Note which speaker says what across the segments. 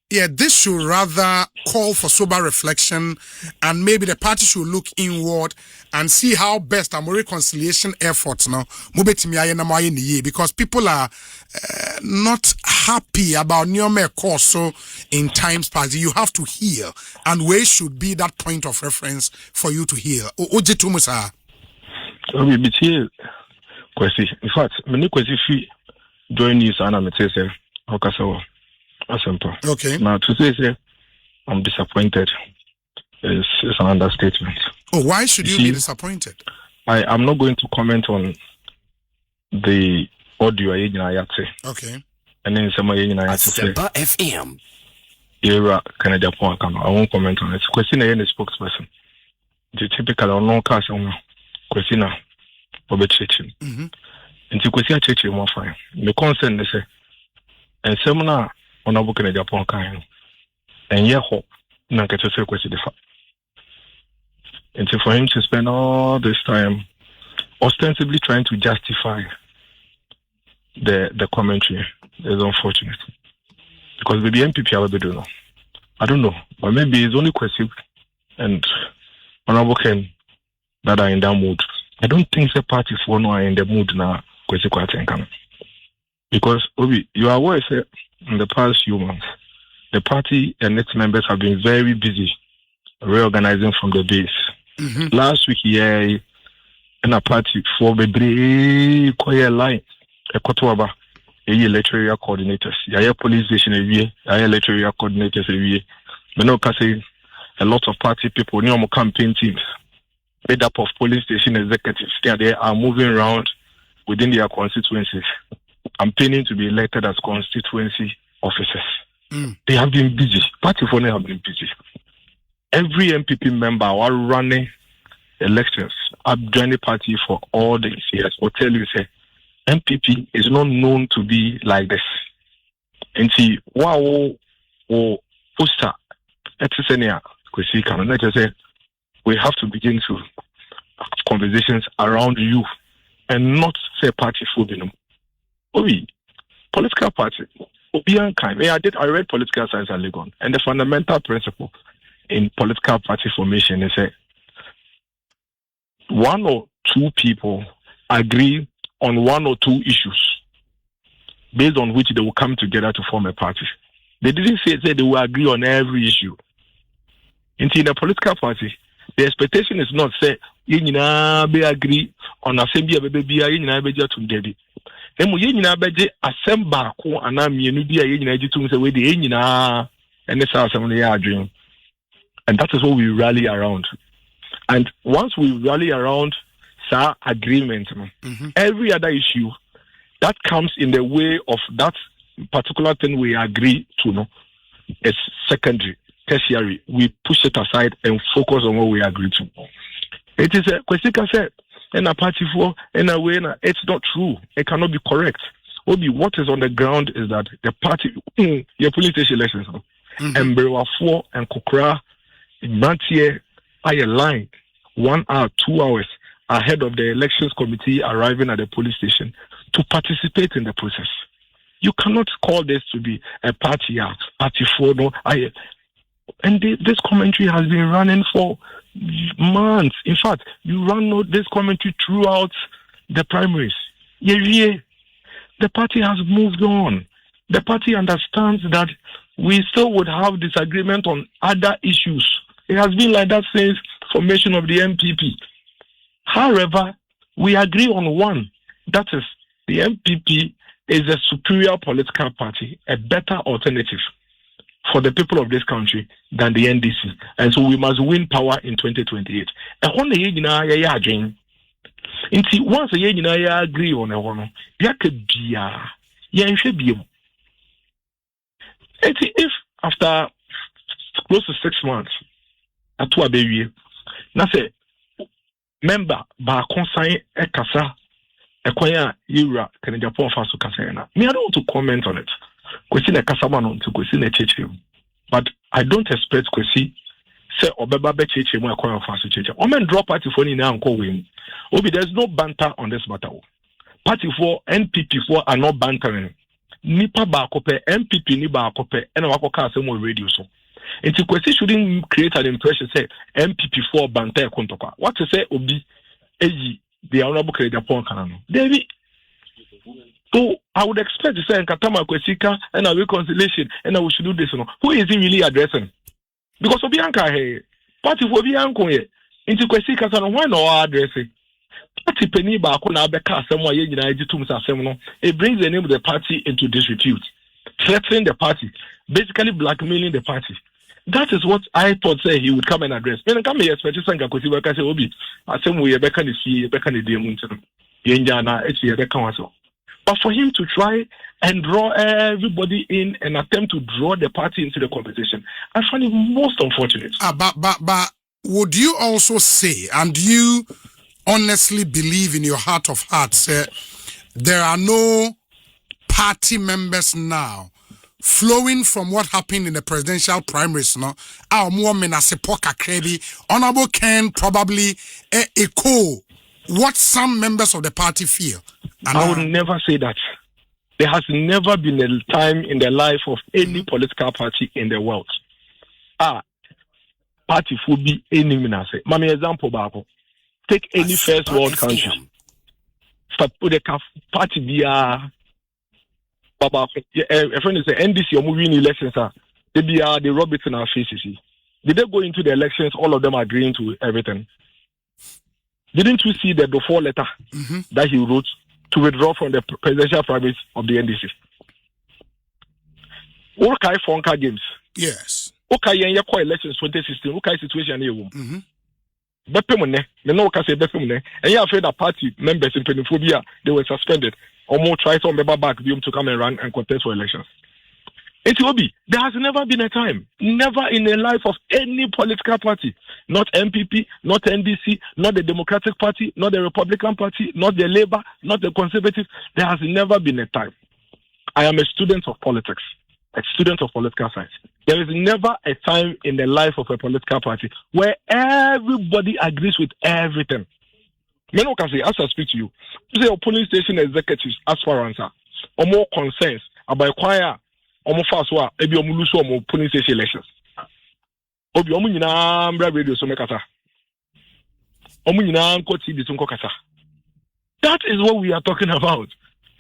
Speaker 1: Yeah, this should rather call for sober reflection, and maybe the party should look inward and see how best our reconciliation efforts now because people are not happy about Nyome course. So in times past, you have to heal, and where should be that point of reference for you to heal. Oje Tumusa.
Speaker 2: In fact, many questions join you, and I'm saying, okay, simple.
Speaker 1: Okay.
Speaker 2: Now to say I'm disappointed is an understatement.
Speaker 1: Oh, why should you be disappointed?
Speaker 2: I'm not going to comment on the audio
Speaker 1: Okay.
Speaker 2: And then some
Speaker 3: FM.
Speaker 2: Ken Agyapong, I won't comment on it. Question a spokesperson. The typical or no cast on question over churching. And to question churching more fine. The concern they say and seminar Honorable Ken Agyapong kind and yeah hope na get to say question the fact. And so for him to spend all this time ostensibly trying to justify the commentary is unfortunate. Because the MPP I don't know. But maybe it's only question and Honorable Ken that are in that mood. I don't think the party for no are in the mood now because Obi, you are aware that in the past few months, the party and its members have been very busy reorganizing from the base. Last week, in a party for the quiet line, a Kotoaba, electoral coordinators, police station, electoral coordinators, a lot of party people, new campaign teams, made up of police station executives. They are moving around within their constituencies, campaigning to be elected as constituency officers. They have been busy. Party for have been busy. Every MPP member are running elections. I've joined the party for all these years. I'll tell you, say, MPP is not known to be like this. And see, wow, poster, we have to begin to have conversations around you and not say party food. Obi, political party. I read political science at Legon, and the fundamental principle in political party formation is that one or two people agree on one or two issues based on which they will come together to form a party. They didn't say they will agree on every issue. In a political party, the expectation is not say you be agree on assembly baby to then we beje assemble ko ana mienu bia to say we the and this assembly are doing. And that is what we rally around. And once we rally around agreement, every other issue that comes in the way of that particular thing we agree to is secondary, tertiary. We push it aside and focus on what we agree to. It is a question said, and a party for and a way. It's not true. It cannot be correct. What is on the ground is that the party, your police station elections, and Brewa 4 and Kokra, Brantier, are a line 1 hour, 2 hours ahead of the elections committee arriving at the police station to participate in the process. You cannot call this to be a party for no. And this commentary has been running for months. In fact, you run this commentary throughout the primaries. The party has moved on. The party understands that we still would have disagreement on other issues. It has been like that since formation of the MPP. However, we agree on one. That is, the MPP is a superior political party, a better alternative for the people of this country than the NDC. And so we must win power in 2028. And once a year agree on a one, if after close to 6 months, at 2 baby, now say member ba consign a kasa acquire Ira Ken Agyapong Faso Kasayana. Me, I don't want to comment on it. Question a Casaman to question a church. But I don't expect Kwesi say Obeba Church mo acquire Faso Church. Omen drop party for now and call him. Obi, there's no banter on this matter. Party for NPP for are not bantering. nipa baako pɛ MPP ni baako pɛ ɛna wakɔ ka asɛm wɔ radio so. Nti Kwesi shouldn't create an impression say MPP for Banta Kontokwa. What to say obi eyi the honorable Ken Agyapong kanano. David. So I would expect to say Nkatama Kwesika and a reconciliation and we should do this. Who is he really addressing? Because Obianka hey, party for Obianko ye. Into Kwesika san why no addressing? Party penny ba ko na beka asem ye nyina agitum asem no. It brings the name of the party into disrepute. Threatening the party, basically blackmailing the party. That is what I thought say he would come and address. Me come here expect say Kwesi beka say obi asem we beka ni fie beka ni dem ntino. Yenja na echi beka waso. But for him to try and draw everybody in and attempt to draw the party into the competition, I find it most unfortunate.
Speaker 1: But would you also say, and you honestly believe in your heart of hearts, there are no party members now flowing from what happened in the presidential primaries? No, our more menasepoka krebi. Honorable Ken probably echo what some members of the party feel. And
Speaker 2: I would never say that. There has never been a time in the life of any political party in the world. Party would be any minase. Mami example babo. Take any first world country. Party be a friend is the NDC or moving elections. They be the rub in our faces. Did they go into the elections? All of them agreeing to everything. Didn't you see the before letter that he wrote to withdraw from the presidential primaries of the NDC? Okay, Fonka Games.
Speaker 1: Yes.
Speaker 2: Okay, yeah, elections 2016. Okay, situation here. Bepemune, the no can say Bepemune, and you afraid that party members in Peniphobia they were suspended or more try to remember back to come and run and contest for elections. It will be. There has never been a time, never in the life of any political party, not MPP, not NDC, not the Democratic Party, not the Republican Party, not the Labour, not the Conservative. There has never been a time. I am a student of politics, a student of political science. There is never a time in the life of a political party where everybody agrees with everything. Many can say, as I speak to you, say a polling station executives, as far as or more concerns about choir. Omo fast wa ebi omo luso omo polling station elections obi omo nyina mbra radio so mekata omo nyina nko TV so nko kasa. That is what we are talking about.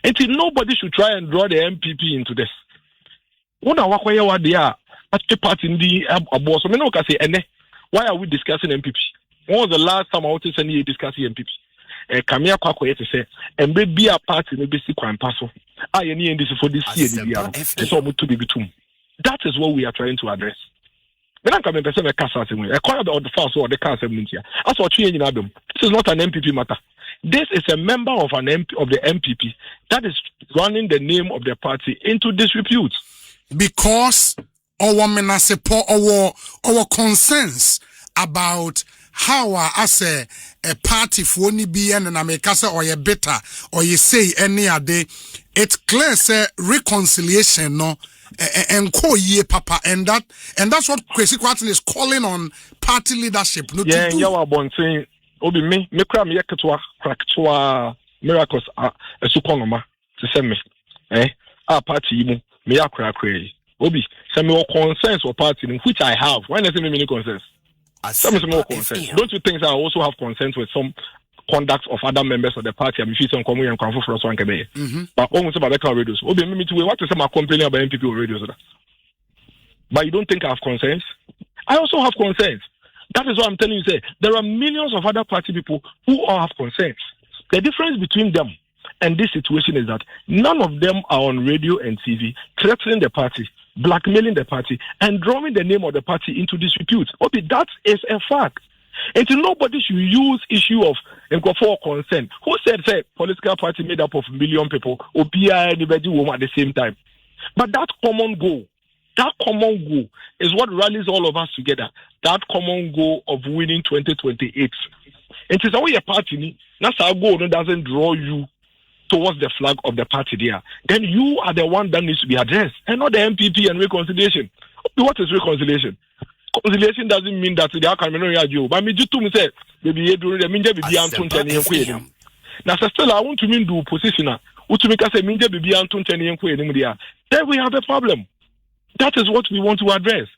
Speaker 2: Until nobody should try and draw the MPP into this. Una wakoye wa dia at the party ndi abo so me no ka say ene why are we discussing MPP? When was the last time I was saying discussing MPP? Kamia kwako yete say embe bia party no be si kwampa so. That is what we are trying to address. When I come and say the first or the car here. That's what you Adam. This is not an MPP matter. This is a member of of the MPP that is running the name of the party into disrepute.
Speaker 1: Because our support our concerns about how as a party for any be and America or you better or you say any other, it's clear say reconciliation no and call ye papa and that's what Kwesi Kwarteng is calling on party leadership. No,
Speaker 2: yeah, you are born saying obi me kram ye ketwa kraktoa miracles a sukonoma to send me party mu me akra obi send me concerns for party which I have. Why not me many concerns? Some more concerns. Don't you think that I also have concerns with some conduct of other members of the party? I'm feeling some and come for us one but almost about the radios. What is my complaining about MPP radios? But you don't think I have concerns? I also have concerns. That is what I'm telling you. Say there are millions of other party people who all have concerns. The difference between them and this situation is that none of them are on radio and TV threatening the party, blackmailing the party, and drawing the name of the party into disrepute. Okay, that is a fact. And nobody should use issue of for consent. Who said say political party made up of a million people or anybody woman at the same time? But that common goal is what rallies all of us together. That common goal of winning 2028. It is only a party. That's our goal. That doesn't draw you towards the flag of the party there. Then you are the one that needs to be addressed, and not the MPP and reconciliation. What is reconciliation? Reconciliation doesn't mean that the Akameno but me just to say maybe you do the minja be the Anton. Now still I want to mean do position Utumika say minje bibi anto ntene enko enim dia. Then we have a problem. That is what we want to address.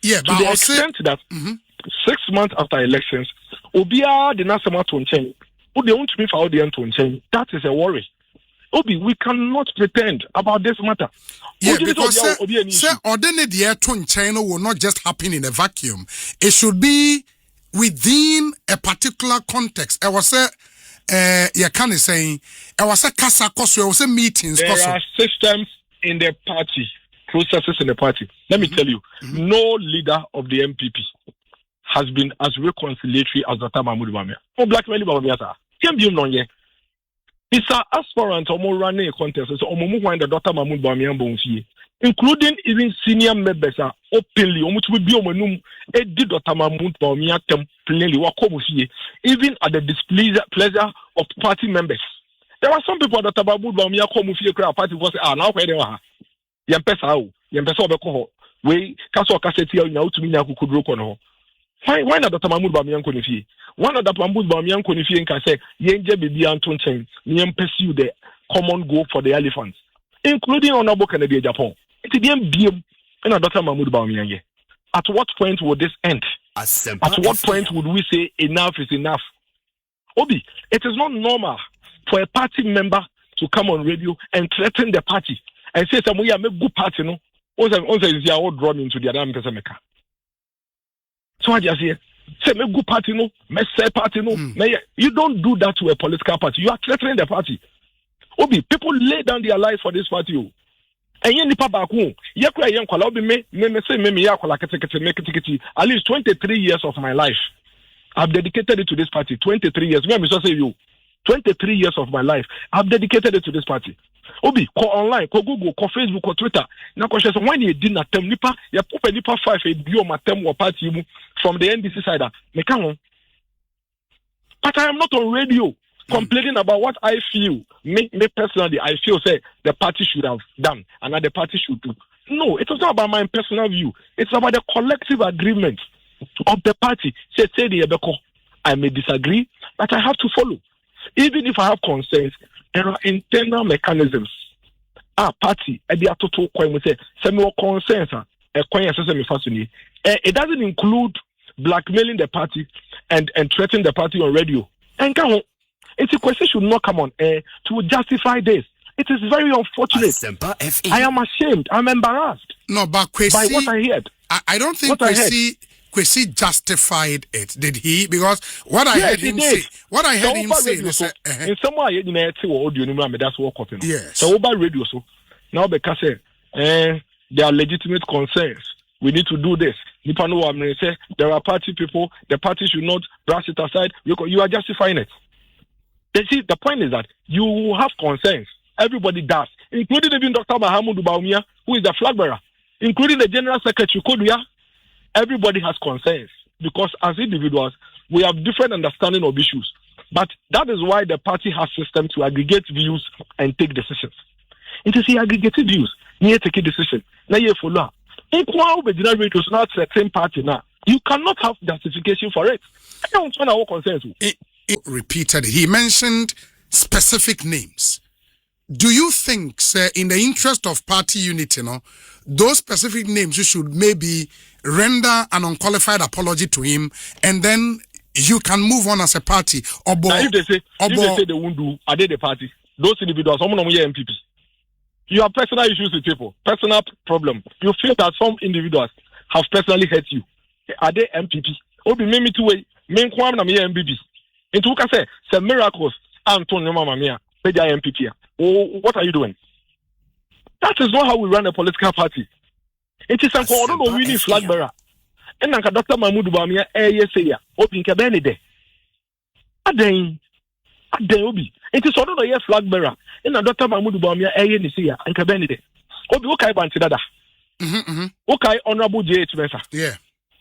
Speaker 1: Yeah,
Speaker 2: to
Speaker 1: but
Speaker 2: the extent that 6 months after elections, Obia the Nasama to Nchen, Ode untumi fa ode ento Nchen. That is a worry. Obi, we cannot pretend about this matter.
Speaker 1: Yeah, because ordinary the air to China will not just happen in a vacuum. It should be within a particular context. I was say, you can't say, I was a casa cost, I was a meetings.
Speaker 2: There are systems in the party, processes in the party. Let me tell you, no leader of the MPP has been as reconciliatory as Dr. Mahmoud Bawumia. Oh, blackmail Bawumia, sir. Can't be known yet. It's an aspirant or running a contest. So, the Dr. Mahmoud Bawumia, including even senior members, openly, did Dr. Mahmoud Bawumia plainly, even at the displeasure of party members. There are some people that Dr. Mahmoud Bawumia come with party was now where they are. We Kaso Kassetia now to me now could rock on her. Why not Dr. Mahmoud Bawumia Konifi? One of the Mahmoud Bawumia Konifi can say, Yenje Bibi Anton Chen, Niem pursue the common goal for the elephants, including Honorable Ken Agyapong. It's the MBM and Dr. Mahmoud Bawumia. At what point would this end? At what point would we say enough is enough? Obi, it is not normal for a party member to come on radio and threaten the party and say, we are make good party, no? Also, is all drawn into the Adam Pesameka. So I just say, make good party, no? Make say party, no? You don't do that to a political party. You are threatening the party. Obi, people lay down their lives for this party. And you nipa back home. At least 23 years of my life, I've dedicated it to this party. 23 years. 23 years of my life, I've dedicated it to this party. Obi, call online, call Google, call Facebook, call Twitter. Now, question when you didn't attempt nipa, you put nipa 5 a bio matem or party from the NDC side. But I am not on radio complaining about what I feel. Me personally, I feel say the party should have done and that the party should do. No, it is not about my personal view. It's about the collective agreement of the party. I may disagree, but I have to follow. Even if I have concerns, there are internal mechanisms. Party, concerns. It doesn't include blackmailing the party and threatening the party on radio. And it's a question should not come on air to justify this. It is very unfortunate. I am ashamed. I'm embarrassed.
Speaker 1: No, but
Speaker 2: by what I heard.
Speaker 1: I don't think Kwesi justified it, did he? Because what I heard him say,
Speaker 2: in some way, that's what happened.
Speaker 1: Yes.
Speaker 2: So over radio, so now because there are legitimate concerns. We need to do this. There are party people. The party should not brush it aside. You are justifying it. You see, the point is that you have concerns. Everybody does, including even Dr. Mahmoud Bawumia, who is the flag bearer, including the General Secretary Koduya. Everybody has concerns because as individuals, we have different understanding of issues. But that is why the party has system to aggregate views and take decisions. It is aggregated views. You take a decision. Now you follow. Not the same party now. You cannot have justification for it. I don't want our concerns.
Speaker 1: Repeated. He mentioned specific names. Do you think, sir, in the interest of party unity, those specific names you should maybe render an unqualified apology to him, and then you can move on as a party?
Speaker 2: If they say they won't do, are they the party? Those individuals, some of them are MPPs. You have personal issues with people, personal problem. You feel that some individuals have personally hurt you. Are they MPP? Obi me too way. Me kwam na me MPP. Into can say some miracles. Antonio Mama Mia, MPP. Oh, what are you doing? That is not how we run a political party. It is a winning flag bearer. And Dr. Mahmoud Bawumia, say, Open Cabenide. Aden Obi. It is also a flag bearer. And Dr. Mahmoud Bawumia, say, and Cabenide. Obi, okay, Bantidada. Okay, Honorable J.H. Mesa.
Speaker 1: Yeah.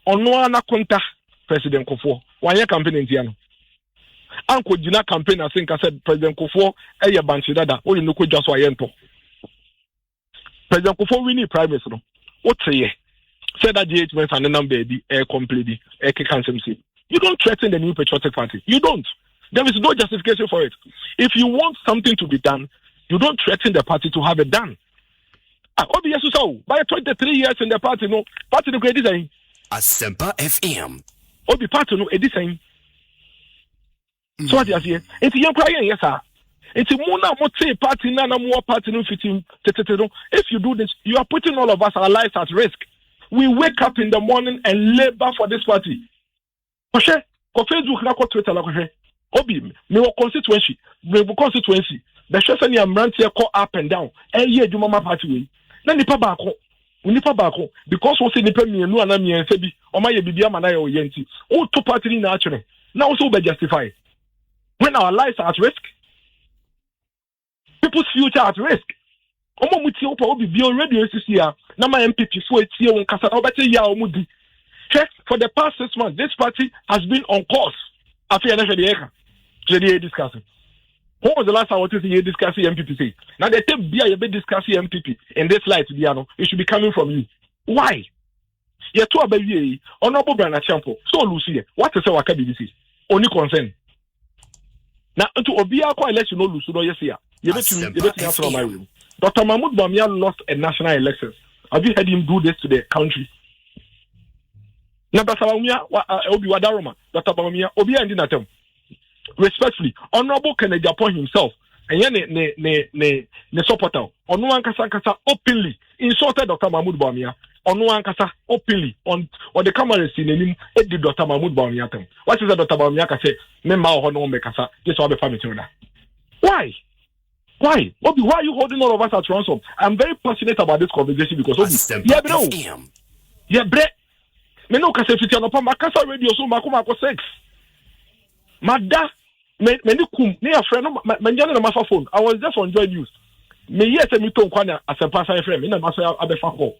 Speaker 2: Onoana Conta, President Kofo. 1 year campaign in Tiano. Uncle Jina campaign, I think I said President Kofo, Eya Bantidada, or you know, just Wayento. President Kofo winning prime minister. What say? Said that GH went and the number completely you don't threaten the New Patriotic Party. You don't. There is no justification for it. If you want something to be done, You don't threaten the party to have it done. Obi yesu so by 23 years in the party no great design.
Speaker 3: Asempa FM.
Speaker 2: Obi party no e design. So what you say? It's young crying yes sir. It's muna mo say party na mo party no fitting. If you do this, you are putting all of us our lives at risk. We wake up in the morning and labor for this party. Koshe, ko Facebook na ko Twitter la koshe. Obi me wo constituency. The chef ni amranti call up and down. Ye adwuma party we. Na nipa baako because we say nipa mienu ana miense bi o ma ye bibia ma na ye oyenti. O to party ni na actually. Now also be justify. When our lives are at risk, people's future at risk. Omo muti opa obi bi radio CCA na ma MPP fo etie won kasa na obete ya omudi. Check for the past 6 months this party has been on course. Afi na hwede eka. Hwede discussing. When was the last time I was discussing MPP say? Now they take beer you be discussing MPP in this light biano. It should be coming from you. Why? You to abaye honorable Brana Champo. So Lucy, what is our BBC? Only concern. Now to Obia ko election no Lucy no yes here. You bet me from my room. Dr. Mahmoud Bawumia lost a national elections. Have you heard him do this to the country? Now Dr. Bawumia Obi Wadaroma, Dr. Bawumia Obi and Dinatem. Respectfully, Honorable Ken Agyapong himself, and ne supporter, Onuan Kasa openly insulted Dr. Mahmoud Bawumia. Onuan Kasa openly on the cameras in him, did Dr. Mahmoud Bawumia. What is that Dr. Bawumia say? Member of Honorable Kasa, this will be family. Why? Why? Obi, why are you holding all of us at ransom? I'm very passionate about this conversation because Obi, yeah, bre. Me no kasa fiti anopa makasa radio so makoma 6. Mada many kum near friend no my phone. I was just on Joy News. Me yes me to nkwana as a person friend. Me na masa abefa call.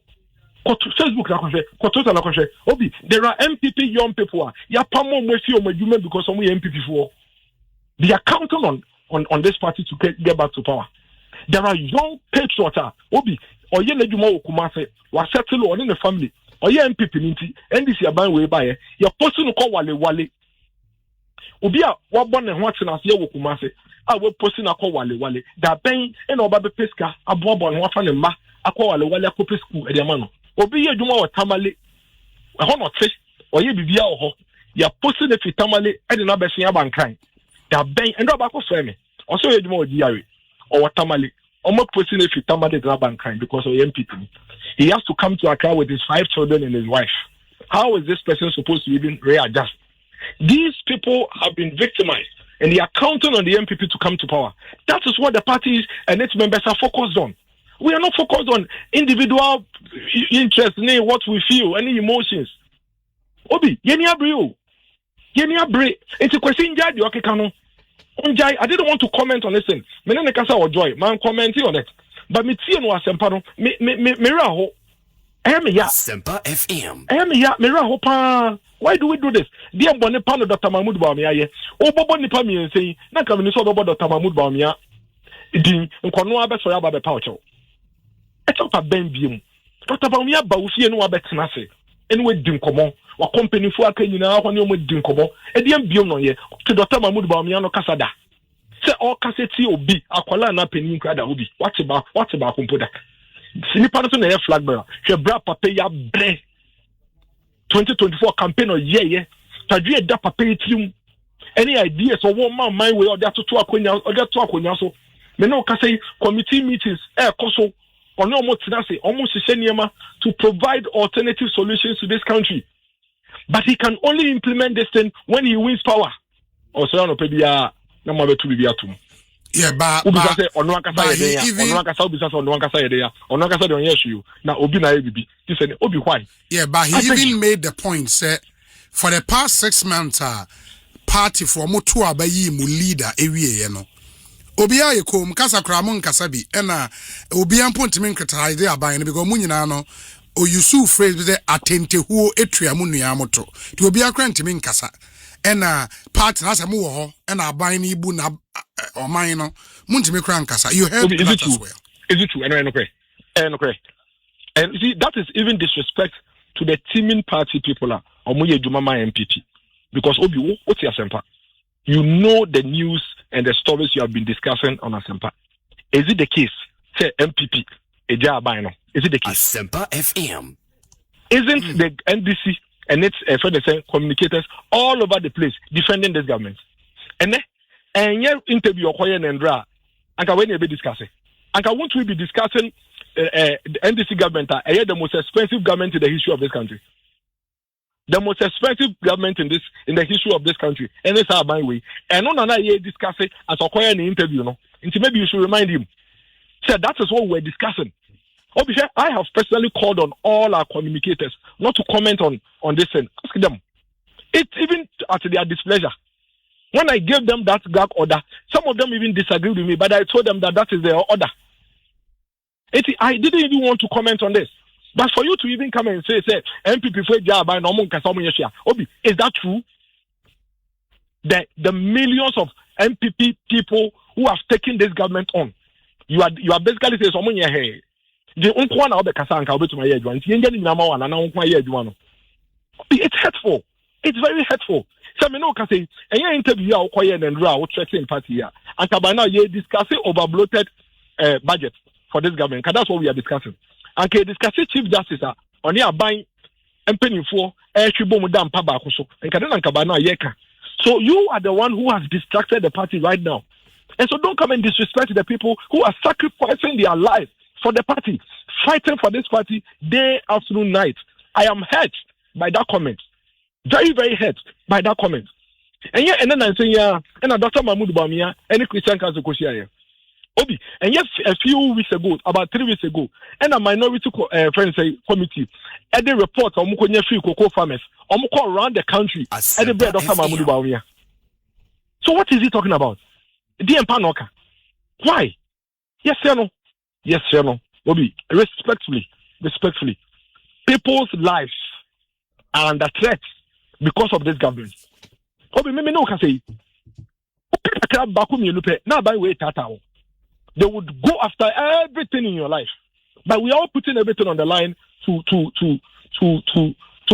Speaker 2: Ko Facebook na koshe, ko Twitter na koshe. Obi, there are MPP young people. Ya pamo mwesi o madwuma because some MPP for. They are counting on this party to get back to power. There are young patriots. Obi, oye na dwuma okumase, wa settle on in the family. Oye MPP ninti, NDC aban we buy. Your person ko wale. Obi a wabɔ ne ho atena ase wɔ kumase a we posi na akɔ wale da ben e na oba be peska aboabɔ ne ho afa ne mma akɔ wale akɔ school e de ma no obi yɛ dwuma wɔ tamale ɛhɔ no te ɔyɛ bibia wɔ hɔ ya posi ne fi tamale e de na be hia bankan da ben e ndo ba kɔ frɛ me ɔso yɛ dwuma wɔ diare ɔwɔ tamale ɔmo posi ne fi tamale de na bankan because of MPP he has to come to Accra with his 5 children and his wife. How is this person supposed to even readjust? These people have been victimized and they are counting on the MPP to come to power. That is what the parties and its members are focused on. We are not focused on individual interests, what we feel, any emotions. Obi, yeni abre. It's a question I didn't want to comment on this thing. Menene kasa or joy, man commenting on it. But me tie no asempa no, me raho.
Speaker 3: Asempa FM.
Speaker 2: Me raho pa. Why do we do this? Dear Bonnie Pano Dr. Mahmoud Bawumia, Boboni Pami say, Nakam so about Dr. Mahmoud Bawumia, Din, Nkonoa Beso Yababe Paucho. It's up a Ben Bium. Dr. Bawumia Bawufi no Abetanase, and with Dinkomo, or company for a Kenya, when you with Dinkomo, and the Bium no ye, to Dr. Mahmoud Bawumia no Casada. Say all cassette obi, Aquala na Penny Crada Ubi. What's about Computer? Sinipato na flag bearer. She bra papa ya bre. 2024 campaign or yeah. Tadwe da papa etim. Any ideas or one man my way or that to akonya so. Me no ka say committee meetings koso or no more say almost to provide alternative solutions to this country. But he can only implement this thing when he wins power. Or so no pebia na ma betu bibia tum.
Speaker 1: Yeah, but yeah, but he even made the point, say, for the past 6 months, party for Motu Abayi mu leader every no. Obia yeko mkasa kramon kasabi ena obia mpontimen criticize aban because munyina no o yusu phrase be atente huo etria mu nua moto. Ti obia krantimen kasa ena party na samu wo ho ena aban ni ibu na oman no muntime kran kasa. You heard that as well.
Speaker 2: Is it true? And you see, that is even disrespect to the teaming party people are Omuye Jumama MPP. Because Obi, what's your sempa? You know the news and the stories you have been discussing on Asempa. Is it the case? Say MPP, Agyapong. Is it the case?
Speaker 3: Asempa FM.
Speaker 2: Isn't the NDC and its communicators all over the place defending this government? And your interview and Ndra, and when you be discussing, and won't we be discussing the NDC government? The most expensive government in the history of this country. The most expensive government in the history of this country, and it's our my way. And no, discussing as a an interview, no. And maybe you should remind him. So that is what we're discussing. Obviously, I have personally called on all our communicators not to comment on this thing. Ask them. It's even at their displeasure. When I gave them that gag order, some of them even disagreed with me, but I told them that is their order. I didn't even want to comment on this. But for you to even come and say MPP for Agyapong no mon kasa mon yeshia. Obi, is that true? The millions of MPP people who have taken this government on, you are basically saying someone here. The unkwa na obekasa anka obetuma ye adwan. Ti yenje ni nama wa na unkwa ye adwan no. It's hurtful. It's very hurtful. So me no ka say enye interview a ukoye na Ndra wo threatening party here. Anka by now ye discussing over bloated budget for this government. That's what we are discussing. And can discuss Chief Justice on your buying and penny for Shibom Dam Pabakoso and Kadana Kabana Yeka. So you are the one who has distracted the party right now. And so don't come and disrespect the people who are sacrificing their lives for the party, fighting for this party day, afternoon, night. I am hurt by that comment. Very, very hurt by that comment. And then I'm saying, and Dr. Mahmoud Bawumia, any Christian Council Koshia. Obi, and yes, a few weeks ago, about 3 weeks ago, and a minority committee, and they report on Mukonya free cocoa farmers, on Muko around the country, and the bread of Mahmoud Bawumia. So what is he talking about? DM Panoka. Why? Yes, sir, no. Yes, sir, no. Obi, respectfully, people's lives are under threat because of this government. Obi, me no can say. Now by way tatao. They would go after everything in your life, but we are all putting everything on the line to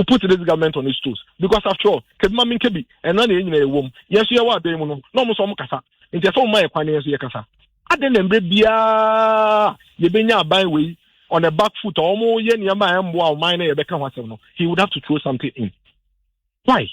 Speaker 2: put this government on its toes. Because after all, Kedma Minkebi and none in a womb. Yes, you are being no more kasa. It's a my equanians yakasa. I didn't be you been by way on a back foot or more yen yama and wow mine a become he would have to throw something in. Why?